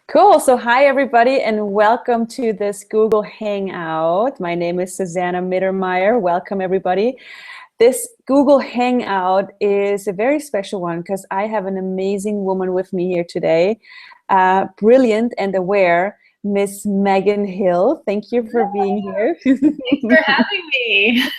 Cool. So hi, everybody, and welcome to this Google Hangout. My name is Susanna Mittermaier. Welcome, everybody. This Google Hangout is a very special one because I have an amazing woman with me here today, brilliant and aware, Miss Megan Hill. Thank you for being here. Thanks for having me.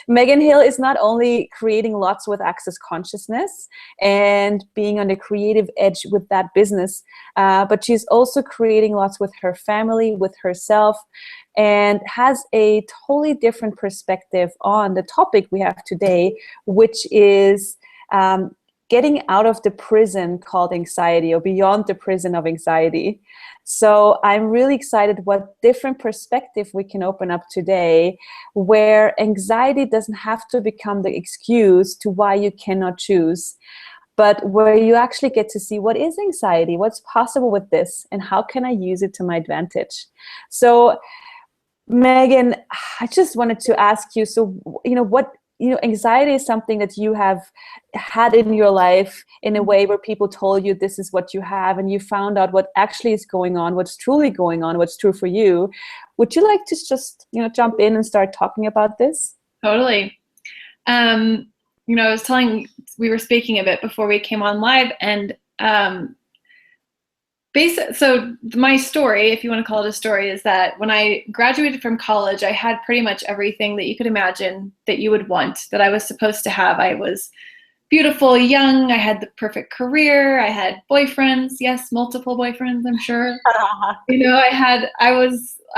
Megan Hill is not only creating lots with Access Consciousness and being on the creative edge with that business, but she's also creating lots with her family, with herself, and has a totally different perspective on the topic we have today, which is getting out of the prison called anxiety, or beyond the prison of anxiety. So I'm really excited what different perspective we can open up today, where anxiety doesn't have to become the excuse to why you cannot choose, but where you actually get to see what is anxiety, what's possible with this, and how can I use it to my advantage. So Megan, I just wanted to ask you, so, anxiety is something that you have had in your life in a way where people told you this is what you have, and you found out what actually is going on, what's truly going on, what's true for you. Would you like to just, jump in and start talking about this? Totally. We were speaking of it before we came on live, and so my story, if you want to call it a story, is that when I graduated from college, I had pretty much everything that you could imagine that you would want, that I was supposed to have. I was beautiful, young, I had the perfect career, I had boyfriends, yes, multiple boyfriends, I'm sure. I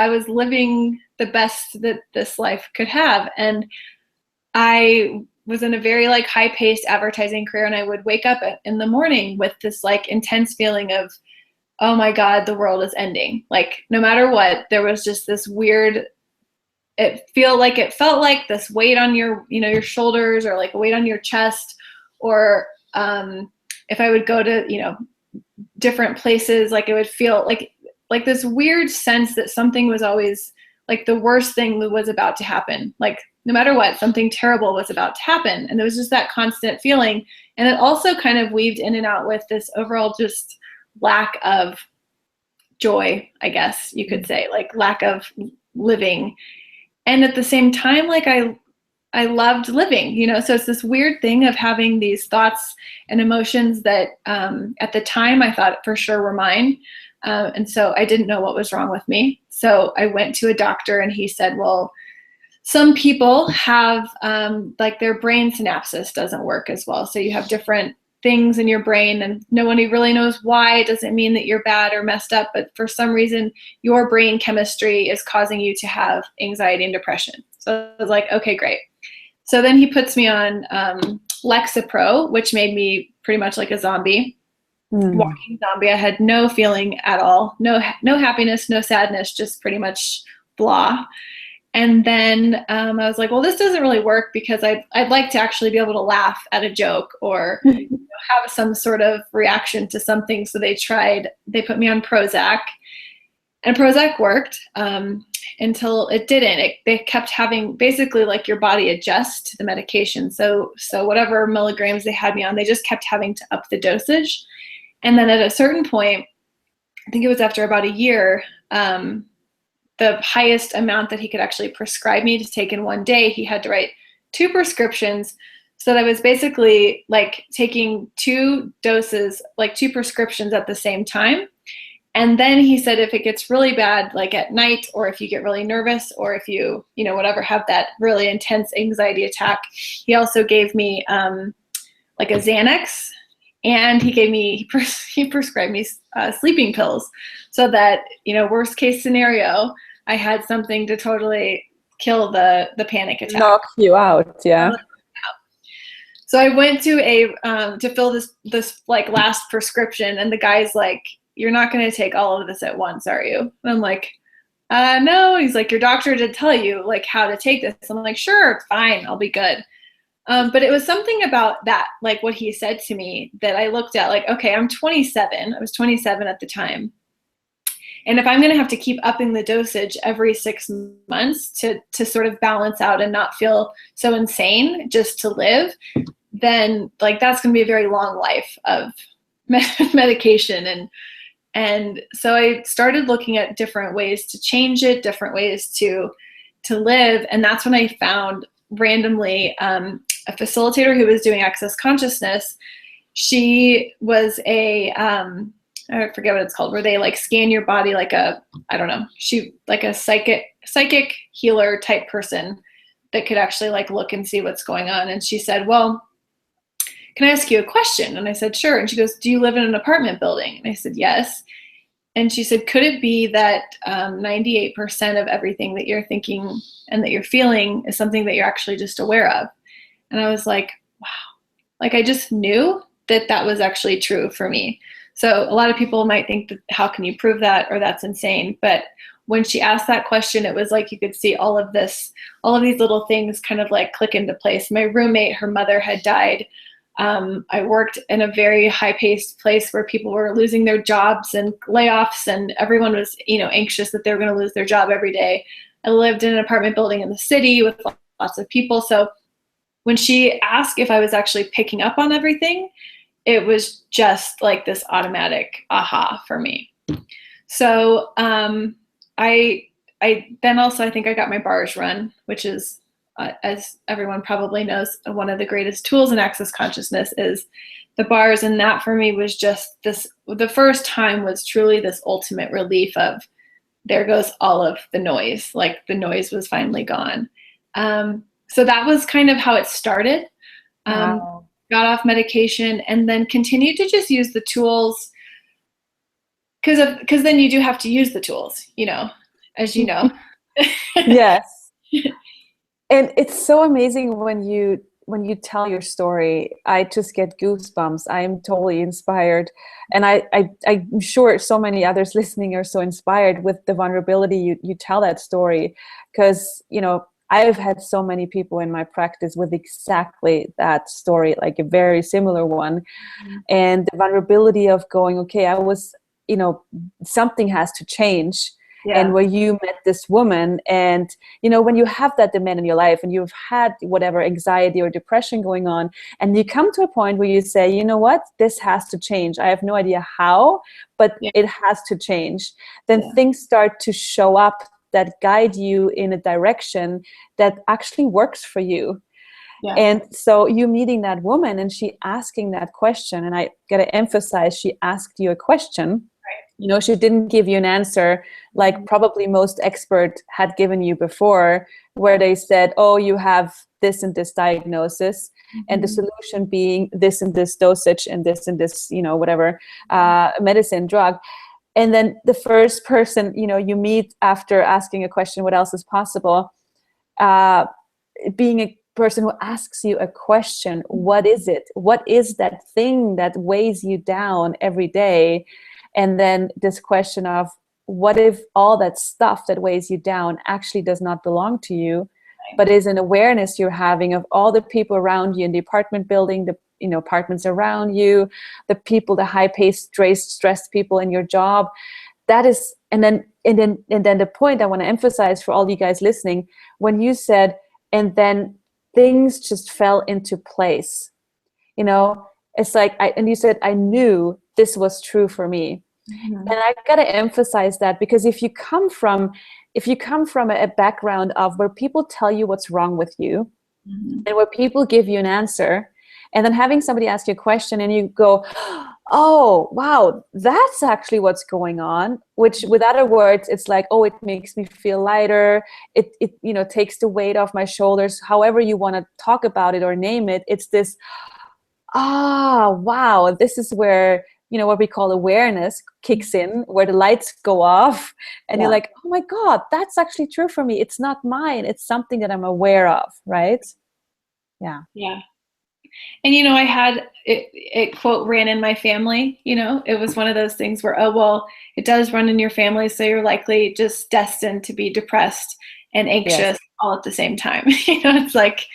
was living the best that this life could have. And I was in a very high-paced advertising career, and I would wake up in the morning with this intense feeling of, oh my God, the world is ending. No matter what, there was just this weird, it felt like this weight on your shoulders, or a weight on your chest, or if I would go to, different places, it would feel like this weird sense that something was always the worst thing was about to happen. No matter what, something terrible was about to happen. And there was just that constant feeling. And it also kind of weaved in and out with this overall just lack of joy, I guess you could say, lack of living. And at the same time, I loved living, so it's this weird thing of having these thoughts and emotions that at the time I thought for sure were mine. And so I didn't know what was wrong with me. So I went to a doctor, and he said, well, some people have their brain synapses doesn't work as well. So you have different things in your brain, and no one really knows why. It doesn't mean that you're bad or messed up, but for some reason your brain chemistry is causing you to have anxiety and depression. So I was like, okay, great. So then he puts me on Lexapro, which made me pretty much like a zombie, walking zombie. I had no feeling at all, no happiness, no sadness, just pretty much blah. And then I was like, well, this doesn't really work, because I'd like to actually be able to laugh at a joke, or have some sort of reaction to something. So they put me on Prozac, and Prozac worked until it didn't. They kept having basically your body adjust to the medication. So whatever milligrams they had me on, they just kept having to up the dosage. And then at a certain point, I think it was after about a year, the highest amount that he could actually prescribe me to take in one day, he had to write 2 prescriptions. So that I was basically taking 2 doses, 2 prescriptions at the same time. And then he said, if it gets really bad, at night, or if you get really nervous, or if you, whatever, have that really intense anxiety attack, he also gave me a Xanax. And he prescribed me sleeping pills, so that, worst case scenario, I had something to totally kill the panic attack. Knock you out, yeah. So I went to to fill this last prescription, and the guy's like, you're not going to take all of this at once, are you? And I'm like, no. He's like, your doctor did tell you how to take this. I'm like, sure, it's fine, I'll be good. But it was something about that, what he said to me, that I looked at okay, I'm 27. I was 27 at the time. And if I'm going to have to keep upping the dosage every 6 months to sort of balance out and not feel so insane just to live, then that's going to be a very long life of medication. And And so I started looking at different ways to change it, different ways to live. And that's when I found randomly a facilitator who was doing access consciousness. She was I forget what it's called, where they like scan your body like a, I don't know, like a psychic healer type person that could actually like look and see what's going on. And she said, well, can I ask you a question? And I said, sure. And she goes, do you live in an apartment building? And I said, yes. And she said, could it be that 98% of everything that you're thinking and that you're feeling is something that you're actually just aware of? And I was like, wow. Like I just knew that was actually true for me. So a lot of people might think that how can you prove that, or that's insane. But when she asked that question, it was like you could see all of these little things kind of like click into place. My roommate, her mother had died. I worked in a very high-paced place where people were losing their jobs and layoffs, and everyone was, anxious that they were going to lose their job every day. I lived in an apartment building in the city with lots of people. So when she asked if I was actually picking up on everything, it was just like this automatic aha for me. So I then also, I think I got my bars run, which is, as everyone probably knows, one of the greatest tools in access consciousness is the bars. And that for me was just the first time was truly this ultimate relief of, there goes all of the noise, like the noise was finally gone. So that was kind of how it started. Wow. Got off medication and then continued to just use the tools, because then you do have to use the tools, as you know. Yes. And it's so amazing when you tell your story. I just get goosebumps. I'm totally inspired. And I'm sure so many others listening are so inspired with the vulnerability you tell that story. Because, I've had so many people in my practice with exactly that story, like a very similar one. Mm-hmm. And the vulnerability of going, okay, I was, something has to change. Yeah. And where you met this woman, and, when you have that demand in your life and you've had whatever anxiety or depression going on, and you come to a point where you say, you know what, this has to change. I have no idea how, but it has to change. Then things start to show up that guide you in a direction that actually works for you. Yeah. And so you meeting that woman and she asking that question, and I got to emphasize, she asked you a question. Right. She didn't give you an answer like probably most expert had given you before, where they said, oh, you have this and this diagnosis, and the solution being this and this dosage and this, whatever, medicine, drug. And then the first person, you meet after asking a question, what else is possible? Being a person who asks you a question, what is it? What is that thing that weighs you down every day? And then this question of, what if all that stuff that weighs you down actually does not belong to you, but is an awareness you're having of all the people around you in the apartment building, the apartments around you, the people, the high-paced, stressed people in your job. That is, and then the point I want to emphasize for all you guys listening, when you said, and then things just fell into place. It's like, and you said, I knew this was true for me. Mm-hmm. And I gotta emphasize that, because if you come from a background of where people tell you what's wrong with you, and where people give you an answer, and then having somebody ask you a question and you go, oh, wow, that's actually what's going on, which with other words, it's like, oh, it makes me feel lighter. It takes the weight off my shoulders, however you want to talk about it or name it. It's this, wow, this is where, what we call awareness kicks in, where the lights go off and you're like, oh my God, that's actually true for me. It's not mine. It's something that I'm aware of. Right. Yeah. Yeah. And, I had it quote ran in my family, it was one of those things where, oh, well, it does run in your family. So you're likely just destined to be depressed and anxious all at the same time. It's like,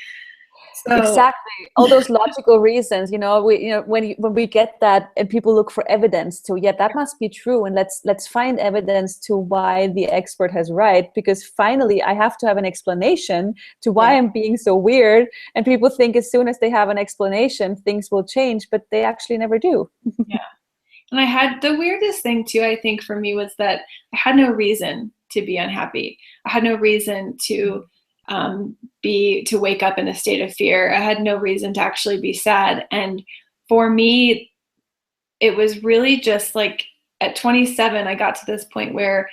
so. Exactly. All those logical reasons, when we get that and people look for evidence to, that must be true. And let's find evidence to why the expert has right, because finally I have to have an explanation to why I'm being so weird. And people think as soon as they have an explanation, things will change, but they actually never do. Yeah. And I had the weirdest thing too, I think for me, was that I had no reason to be unhappy. I had no reason to wake up in a state of fear. I had no reason to actually be sad. And for me, it was really just like at 27, I got to this point where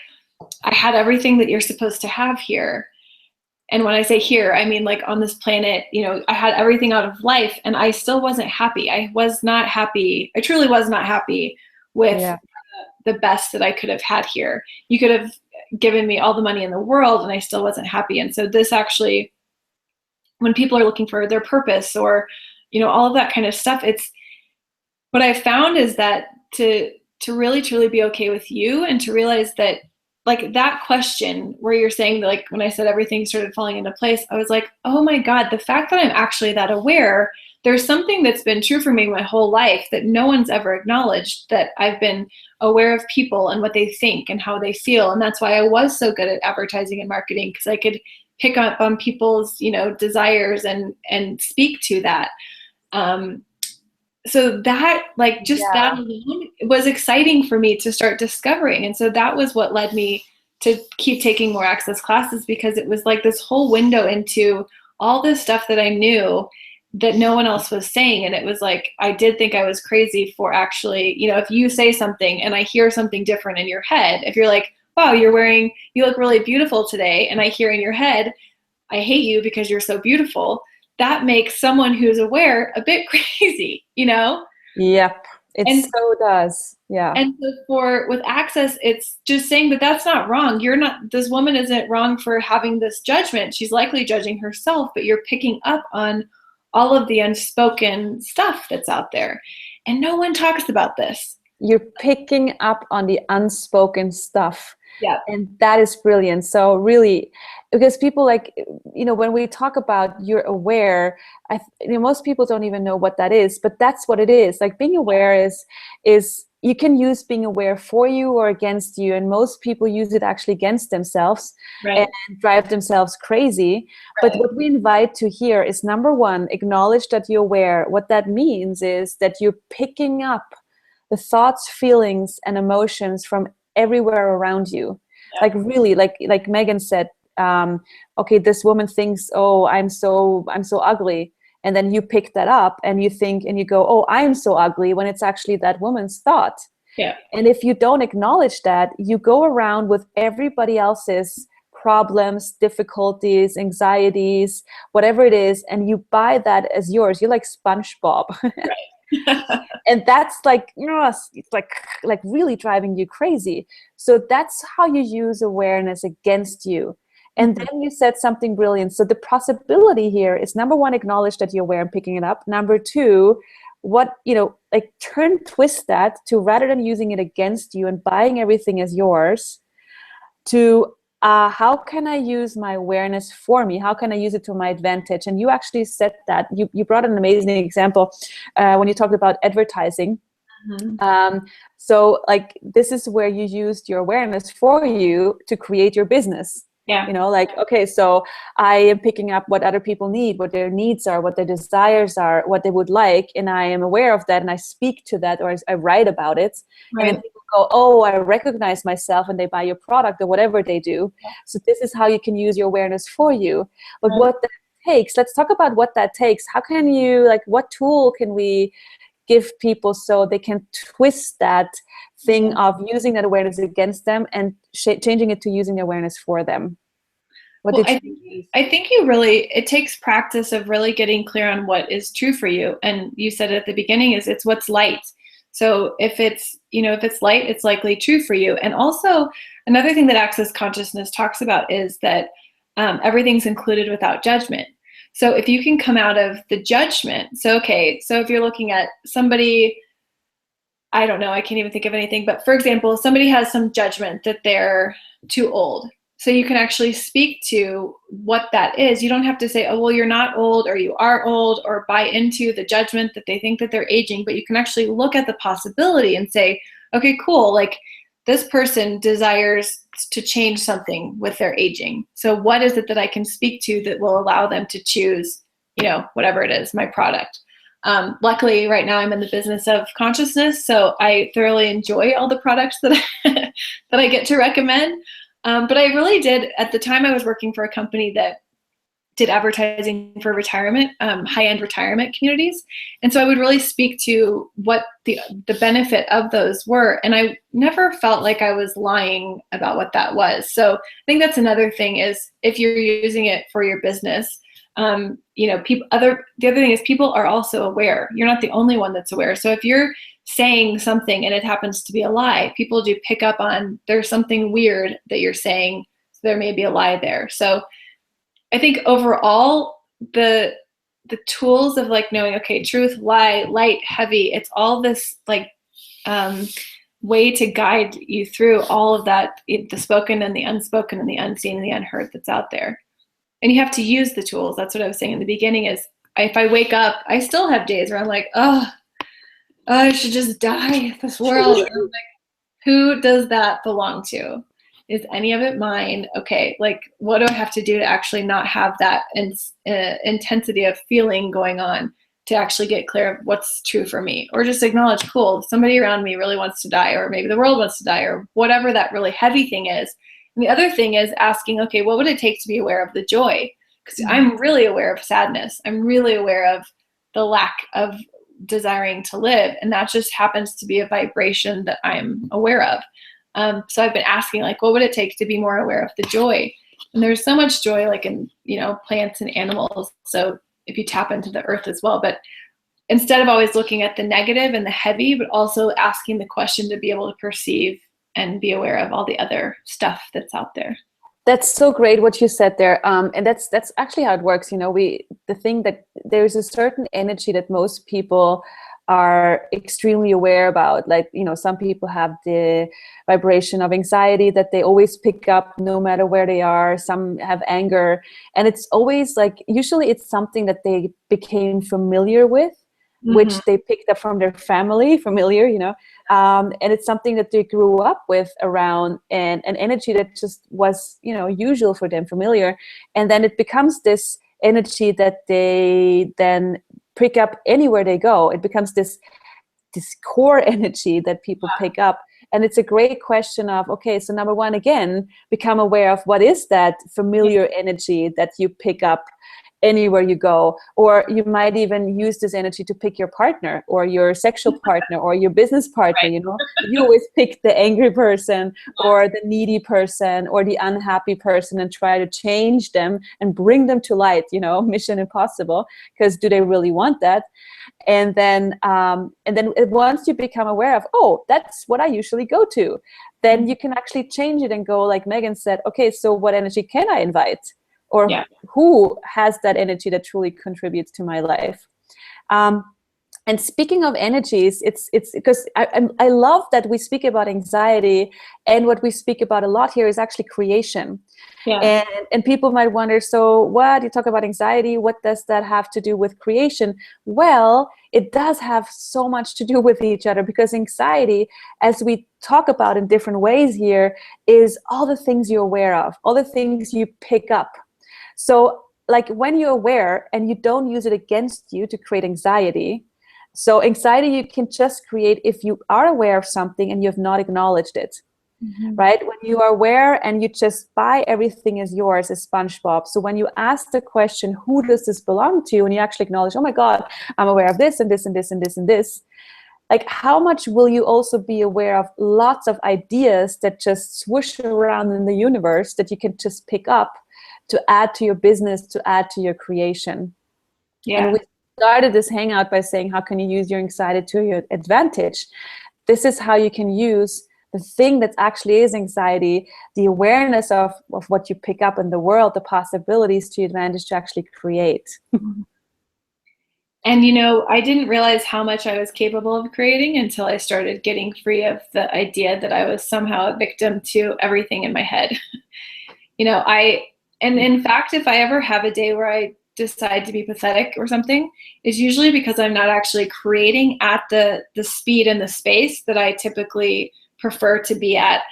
I had everything that you're supposed to have here. And when I say here, I mean like on this planet, you know, I had everything out of life and I still wasn't happy. I was not happy. I truly was not happy with the best that I could have had here. You could have given me all the money in the world and I still wasn't happy. And so this actually, when people are looking for their purpose or, you know, all of that kind of stuff, it's what I found is that to really truly be okay with you and to realize that, like, that question where you're saying that, like, when I said everything started falling into place, I was like, oh my God, the fact that I'm actually that aware, there's something that's been true for me my whole life that no one's ever acknowledged, that I've been aware of people and what they think and how they feel. And that's why I was so good at advertising and marketing, because I could pick up on people's, you know, desires and speak to that. So that, like, just that alone was exciting for me to start discovering. And so that was what led me to keep taking more access classes, because it was like this whole window into all this stuff that I knew that no one else was saying. And it was like, I did think I was crazy for actually, you know, if you say something and I hear something different in your head, if you're like, wow, you look really beautiful today, and I hear in your head, I hate you because you're so beautiful, that makes someone who's aware a bit crazy, you know? Yep, so does. Yeah. And so with access, it's just saying, but that's not wrong. This woman isn't wrong for having this judgment. She's likely judging herself, but you're picking up on all of the unspoken stuff that's out there. And no one talks about this. You're picking up on the unspoken stuff. Yeah. And that is brilliant. So really, because people, like, you know, when we talk about you're aware, most people don't even know what that is, but that's what it is. Like, being aware is you can use being aware for you or against you. And most people use it actually against themselves, right, and drive themselves crazy. Right. But what we invite to here is, number one, acknowledge that you're aware. What that means is that you're picking up the thoughts, feelings, and emotions from everywhere around you. Yeah. Like, really, like Megan said, okay, this woman thinks, oh, I'm so ugly. And then you pick that up and you think and you go, oh, I'm so ugly, when it's actually that woman's thought. Yeah. And if you don't acknowledge that, you go around with everybody else's problems, difficulties, anxieties, whatever it is, and you buy that as yours. You're like SpongeBob. Right. And that's like, you know, it's like really driving you crazy. So that's how you use awareness against you. And then you said something brilliant. So the possibility here is, number one, acknowledge that you're aware and picking it up. Number two, twist that to, rather than using it against you and buying everything as yours, to how can I use my awareness for me? How can I use it to my advantage? And you actually said that. You brought an amazing example when you talked about advertising. So, like, this is where you used your awareness for you to create your business. Yeah. You know, like, okay, so I am picking up what other people need, what their needs are, what their desires are, what they would like, and I am aware of that, and I speak to that, or I write about it. Right. And then people go, oh, I recognize myself, and they buy your product or whatever they do. Yeah. So this is how you can use your awareness for you. But what that takes, let's talk about what that takes. How can you, like, what tool can we give people so they can twist that thing of using that awareness against them and changing it to using the awareness for them? I think it takes practice of really getting clear on what is true for you. And you said at the beginning it's what's light. So if it's light, it's likely true for you. And also another thing that Access Consciousness talks about is that everything's included without judgment. So if you can come out of the judgment, so if you're looking at somebody, I don't know, I can't even think of anything, but for example, somebody has some judgment that they're too old. So you can actually speak to what that is. You don't have to say, oh, well, you're not old, or you are old, or buy into the judgment that they think that they're aging, but you can actually look at the possibility and say, okay, cool, like, this person desires to change something with their aging. So what is it that I can speak to that will allow them to choose, whatever it is, my product? Luckily, right now I'm in the business of consciousness, so I thoroughly enjoy all the products that that I get to recommend. But I really did, at the time I was working for a company that did advertising for retirement, high-end retirement communities. And so I would really speak to what the benefit of those were. And I never felt like I was lying about what that was. So I think that's another thing, is if you're using it for your business, the other thing is people are also aware. You're not the only one that's aware. So if you're saying something and it happens to be a lie, people do pick up on there's something weird that you're saying. So there may be a lie there. So I think overall, the tools of like knowing, okay, truth, lie, light, heavy, it's all this like way to guide you through all of that, the spoken and the unspoken and the unseen and the unheard that's out there. And you have to use the tools. That's what I was saying in the beginning, is if I wake up, I still have days where I'm like, oh, I should just die. This world. And I'm like, who does that belong to? Is any of it mine? Okay, like what do I have to do to actually not have that intensity of feeling going on, to actually get clear of what's true for me? Or just acknowledge, cool, somebody around me really wants to die, or maybe the world wants to die, or whatever that really heavy thing is. And the other thing is asking, okay, what would it take to be aware of the joy? Because I'm really aware of sadness. I'm really aware of the lack of desiring to live. And that just happens to be a vibration that I'm aware of. So I've been asking, like, what would it take to be more aware of the joy? And there's so much joy, like in, plants and animals. So if you tap into the earth as well, but instead of always looking at the negative and the heavy, but also asking the question to be able to perceive and be aware of all the other stuff that's out there. That's so great what you said there. And that's actually how it works. The thing that there's a certain energy that most people are extremely aware about. Like, some people have the vibration of anxiety that they always pick up no matter where they are. Some have anger. And it's always like, usually it's something that they became familiar with, which they picked up from their family, familiar, and it's something that they grew up with around, and an energy that just was, usual for them, familiar. And then it becomes this energy that they then pick up anywhere they go. It becomes this core energy that people pick up. And it's a great question of, okay, so number one, again, become aware of what is that familiar energy that you pick up anywhere you go. Or you might even use this energy to pick your partner or your sexual partner or your business partner. You always pick the angry person or the needy person or the unhappy person and try to change them and bring them to light, mission impossible, because do they really want that? And then once you become aware of, oh, that's what I usually go to, then you can actually change it and go, like Megan said, okay, so what energy can I invite? Or who has that energy that truly contributes to my life? And speaking of energies, it's because I love that we speak about anxiety, and what we speak about a lot here is actually creation. Yeah. And people might wonder, so what? You talk about anxiety, what does that have to do with creation? Well, it does have so much to do with each other, because anxiety, as we talk about in different ways here, is all the things you're aware of, all the things you pick up. So like when you're aware and you don't use it against you to create anxiety. So anxiety you can just create if you are aware of something and you have not acknowledged it, right? When you are aware and you just buy everything as yours, as SpongeBob. So when you ask the question, who does this belong to? And you actually acknowledge, oh my God, I'm aware of this and this and this and this and this. Like, how much will you also be aware of lots of ideas that just swoosh around in the universe that you can just pick up to add to your business, to add to your creation? Yeah. And we started this hangout by saying, how can you use your anxiety to your advantage? This is how you can use the thing that actually is anxiety, the awareness of what you pick up in the world, the possibilities to your advantage to actually create. And, I didn't realize how much I was capable of creating until I started getting free of the idea that I was somehow a victim to everything in my head. And in fact, if I ever have a day where I decide to be pathetic or something, it's usually because I'm not actually creating at the speed and the space that I typically prefer to be at.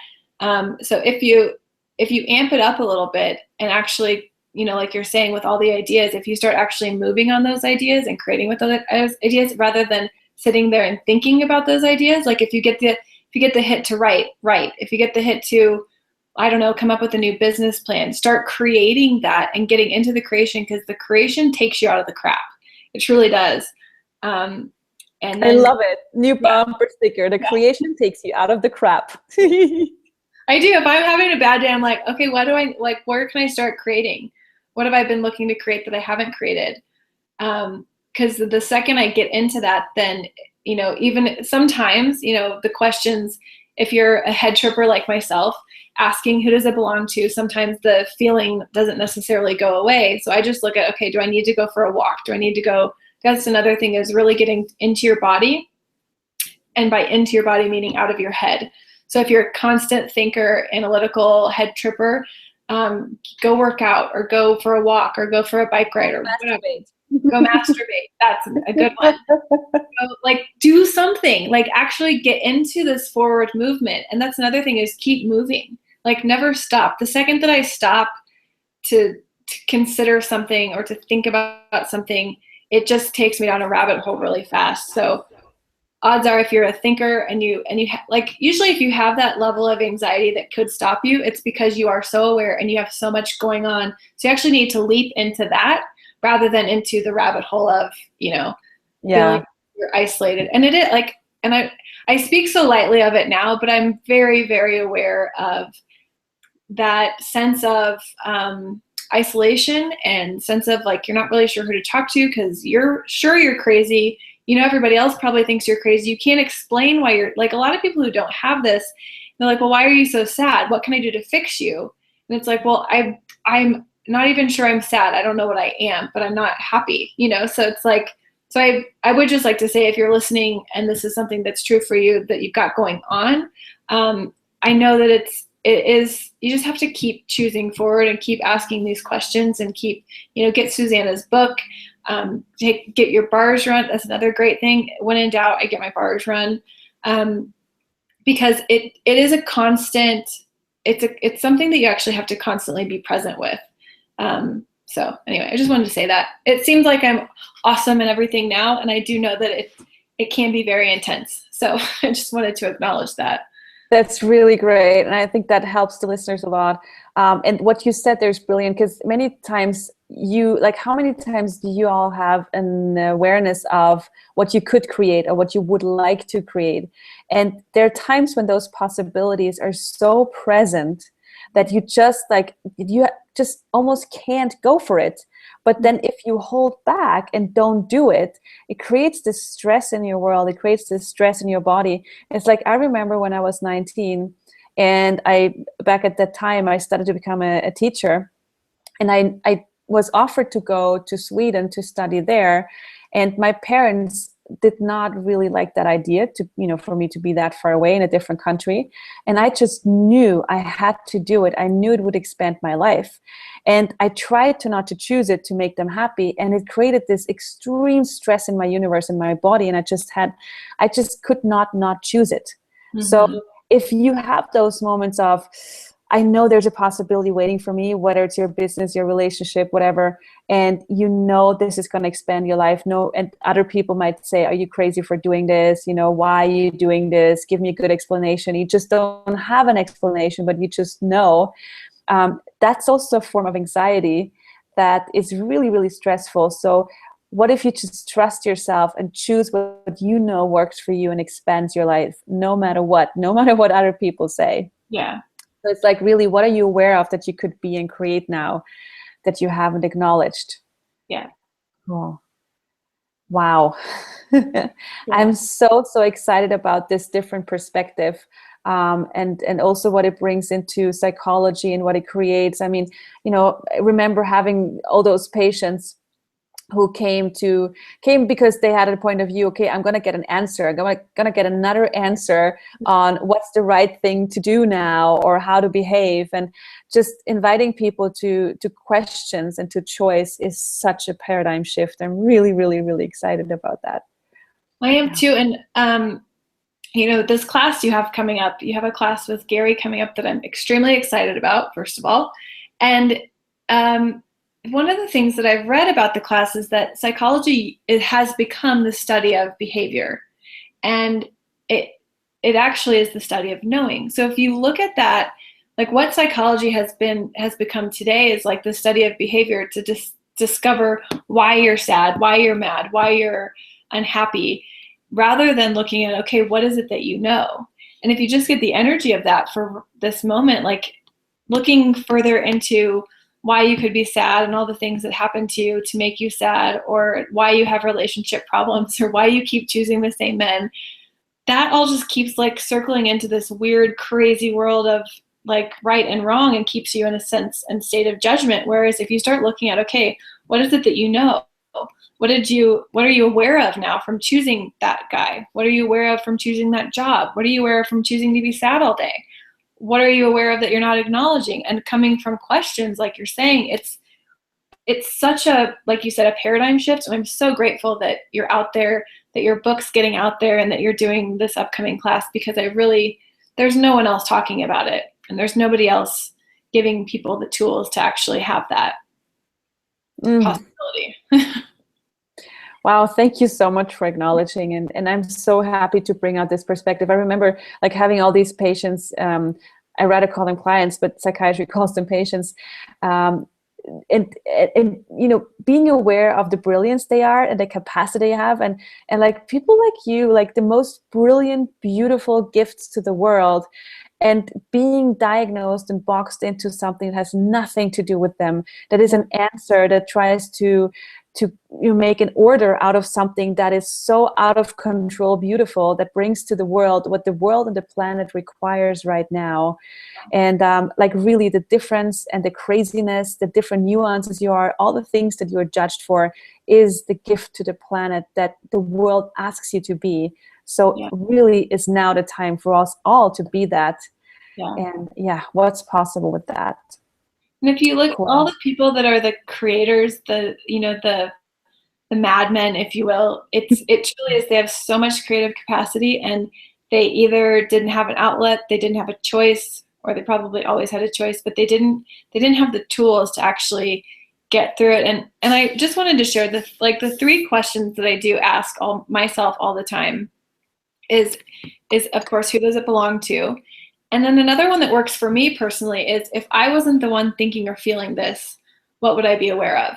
So if you amp it up a little bit and actually like you're saying, with all the ideas, if you start actually moving on those ideas and creating with those ideas rather than sitting there and thinking about those ideas, like if you get the hit to write, if you get the hit to, I don't know, come up with a new business plan, start creating that and getting into the creation, because the creation takes you out of the crap. It truly does. And then, I love it. New bumper sticker. The creation takes you out of the crap. I do. If I'm having a bad day, I'm like, okay, where can I start creating? What have I been looking to create that I haven't created? Because the second I get into that, then, even sometimes, the questions, if you're a head tripper like myself, asking who does it belong to, sometimes the feeling doesn't necessarily go away. So I just look at, okay, do I need to go for a walk? Do I need to go? That's another thing, is really getting into your body. And by into your body, meaning out of your head. So if you're a constant thinker, analytical, head tripper, go work out, or go for a walk, or go for a bike ride, or Masturbate. Go masturbate. That's a good one. So, do something, actually get into this forward movement. And that's another thing, is keep moving, never stop. The second that I stop to consider something or to think about something, it just takes me down a rabbit hole really fast. So odds are, if you're a thinker and you usually if you have that level of anxiety that could stop you, it's because you are so aware and you have so much going on. So you actually need to leap into that rather than into the rabbit hole of, feeling you're isolated. And it is and I speak so lightly of it now, but I'm very, very aware of that sense of isolation and sense of you're not really sure who to talk to, because you're sure you're crazy. Everybody else probably thinks you're crazy. You can't explain why you're a lot of people who don't have this, they're like, well, why are you so sad? What can I do to fix you? And it's like, well, I'm not even sure I'm sad. I don't know what I am, but I'm not happy, So it's so I would just like to say, if you're listening and this is something that's true for you, that you've got going on, I know that it is, you just have to keep choosing forward and keep asking these questions and keep, get Susanna's book. Get your bars run. That's another great thing. When in doubt, I get my bars run, because it is a constant. It's something that you actually have to constantly be present with. So anyway, I just wanted to say that. It seems like I'm awesome and everything now, and I do know that it can be very intense. So I just wanted to acknowledge that. That's really great, and I think that helps the listeners a lot. And what you said there is brilliant, because many times how many times do you all have an awareness of what you could create or what you would like to create? And there are times when those possibilities are so present that you just almost can't go for it. But then if you hold back and don't do it, it creates this stress in your world. It creates this stress in your body. It's I remember when I was 19, and back at that time, I started to become a teacher, and I was offered to go to Sweden to study there. And my parents did not really like that idea for me to be that far away in a different country. And I just knew I had to do it. I knew it would expand my life. And I tried not to choose it to make them happy. And it created this extreme stress in my universe, in my body. And I just could not choose it. Mm-hmm. So if you have those moments of, I know there's a possibility waiting for me, whether it's your business, your relationship, whatever, and this is going to expand your life. And other people might say, are you crazy for doing this? Why are you doing this? Give me a good explanation. You just don't have an explanation, but you just know. That's also a form of anxiety that is really, really stressful. So what if you just trust yourself and choose what works for you and expands your life, no matter what other people say? Yeah. So it's really, what are you aware of that you could be and create now that you haven't acknowledged? Yeah. Oh. Wow. Yeah. I'm so excited about this different perspective, and also what it brings into psychology and what it creates. I mean, I remember having all those patients who came because they had a point of view. Okay, I'm going to get an answer. I'm going to get another answer on what's the right thing to do now or how to behave. And just inviting people to questions and to choice is such a paradigm shift. I'm really, really, really excited about that. I am too. And, this class you have coming up, you have a class with Gary coming up that I'm extremely excited about, first of all. And one of the things that I've read about the class is that psychology, it has become the study of behavior, and it actually is the study of knowing. So if you look at that, like what psychology has become today is like the study of behavior to discover why you're sad, why you're mad, why you're unhappy, rather than looking at, okay, what is it that you know? And if you just get the energy of that for this moment, like looking further into why you could be sad and all the things that happen to you to make you sad, or why you have relationship problems, or why you keep choosing the same men, that all just keeps like circling into this weird, crazy world of like right and wrong, and keeps you in a sense and state of judgment. Whereas if you start looking at, okay, what is it that you know? What are you aware of now from choosing that guy? What are you aware of from choosing that job? What are you aware of from choosing to be sad all day? What are you aware of that you're not acknowledging? And coming from questions, like you're saying, it's such a, like you said, a paradigm shift. And I'm so grateful that you're out there, that your book's getting out there, and that you're doing this upcoming class, because there's no one else talking about it. And there's nobody else giving people the tools to actually have that possibility. Wow, thank you so much for acknowledging, and I'm so happy to bring out this perspective. I remember like having all these patients, I rather call them clients, but psychiatry calls them patients, and you know, being aware of the brilliance they are and the capacity they have, and like people like you, like the most brilliant, beautiful gifts to the world, and being diagnosed and boxed into something that has nothing to do with them, that is an answer that tries to make an order out of something that is so out of control beautiful, that brings to the world what the world and the planet requires right now. And like really the difference and the craziness, the different nuances you are, all the things that you are judged for, is the gift to the planet that the world asks you to be. So really is now the time for us all to be that. And what's possible with that? And if you look at all the people that are the creators, the madmen, if you will, it truly is, they have so much creative capacity, and they either didn't have an outlet, they didn't have a choice, or they probably always had a choice, but they didn't have the tools to actually get through it. And I just wanted to share the 3 questions that I do ask myself all the time is of course, who does it belong to? And then another one that works for me personally is, if I wasn't the one thinking or feeling this, what would I be aware of?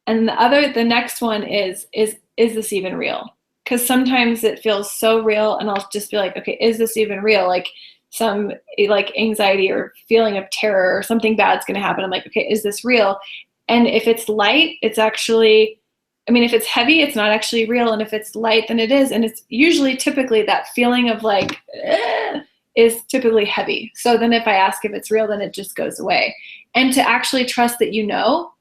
And the next one is this even real? Because sometimes it feels so real, and I'll just be like, okay, is this even real? Like some like anxiety or feeling of terror, or something bad's going to happen. I'm like, okay, is this real? And if it's light, it's actually, I mean, if it's heavy, it's not actually real. And if it's light, then it is. And it's usually typically that feeling of like, is typically heavy. So then if I ask if it's real, then it just goes away. And to actually trust that you know,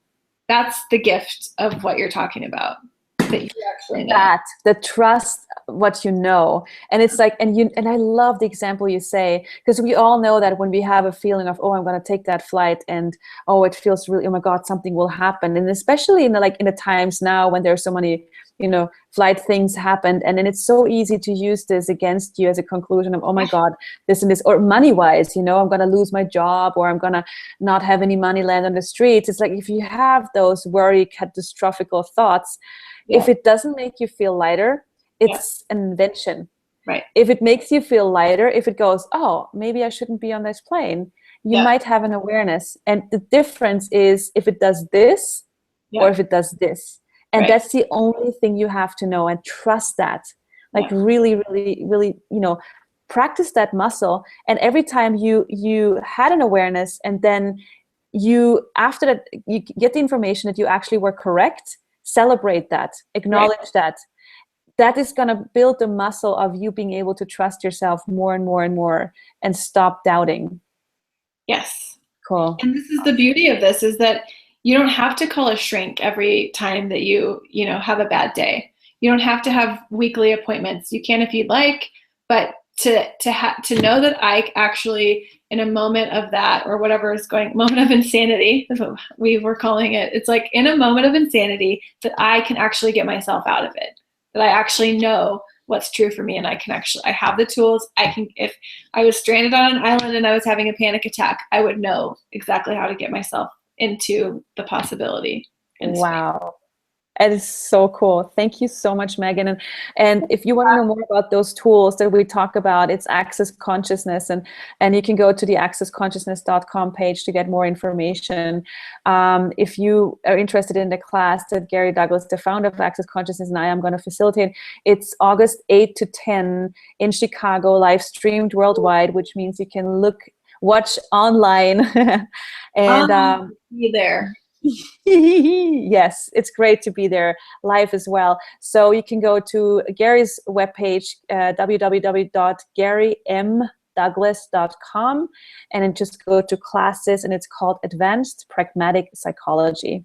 that's the gift of what you're talking about. That you actually know. That, the trust what you know. And it's like, and I love the example you say, because we all know that when we have a feeling of, oh, I'm going to take that flight, and oh, it feels really, oh my God, something will happen. And especially in the times now when there's so many, flight things happened, and then it's so easy to use this against you as a conclusion of, oh my God, this and this, or money wise, I'm going to lose my job, or I'm going to not have any money land on the streets. It's like, if you have those worry, catastrophical thoughts, if it doesn't make you feel lighter, it's an invention. Right. If it makes you feel lighter, if it goes, oh, maybe I shouldn't be on this plane, you might have an awareness. And the difference is if it does this or if it does this. And that's the only thing you have to know, and trust that. Like really, really, really, practice that muscle. And every time you had an awareness, and then after that, you get the information that you actually were correct, celebrate that, acknowledge that. That is going to build the muscle of you being able to trust yourself more and more and more, and stop doubting. Yes. Cool. And this is the beauty of this, is that you don't have to call a shrink every time that you have a bad day. You don't have to have weekly appointments. You can if you'd like, but to know that I actually, in a moment of that, or whatever is moment of insanity, is what we were calling it. It's like in a moment of insanity that I can actually get myself out of it, that I actually know what's true for me, and I have the tools. If I was stranded on an island and I was having a panic attack, I would know exactly how to get myself into the possibility and space. Wow. It is so cool. Thank you so much, Megan. And if you want to know more about those tools that we talk about, it's Access Consciousness. And you can go to the accessconsciousness.com page to get more information. If you are interested in the class that Gary Douglas, the founder of Access Consciousness, and I am going to facilitate, it's August 8 to 10 in Chicago, live streamed worldwide, which means you can watch online. And be there. Yes, it's great to be there live as well. So you can go to Gary's webpage, www.garymdouglas.com, and then just go to classes, and it's called Advanced Pragmatic Psychology.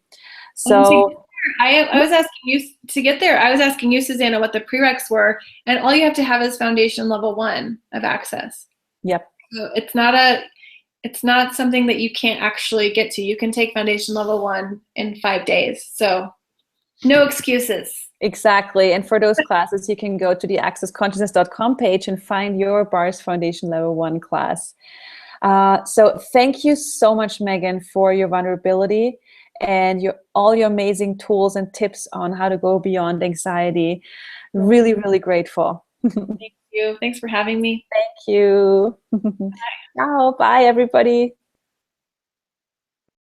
So I was asking you to get there. I was asking you, Susanna, what the prereqs were, and all you have to have is foundation level 1 of Access. Yep. So it's not something that you can't actually get to. You can take foundation level 1 in 5 days. So no excuses. Exactly. And for those classes, you can go to the accessconsciousness.com page and find your BARS Foundation Level 1 class. So thank you so much, Megan, for your vulnerability and all your amazing tools and tips on how to go beyond anxiety. Really, really grateful. Thank you. Thanks for having me. Thank you. Ciao. Bye, everybody.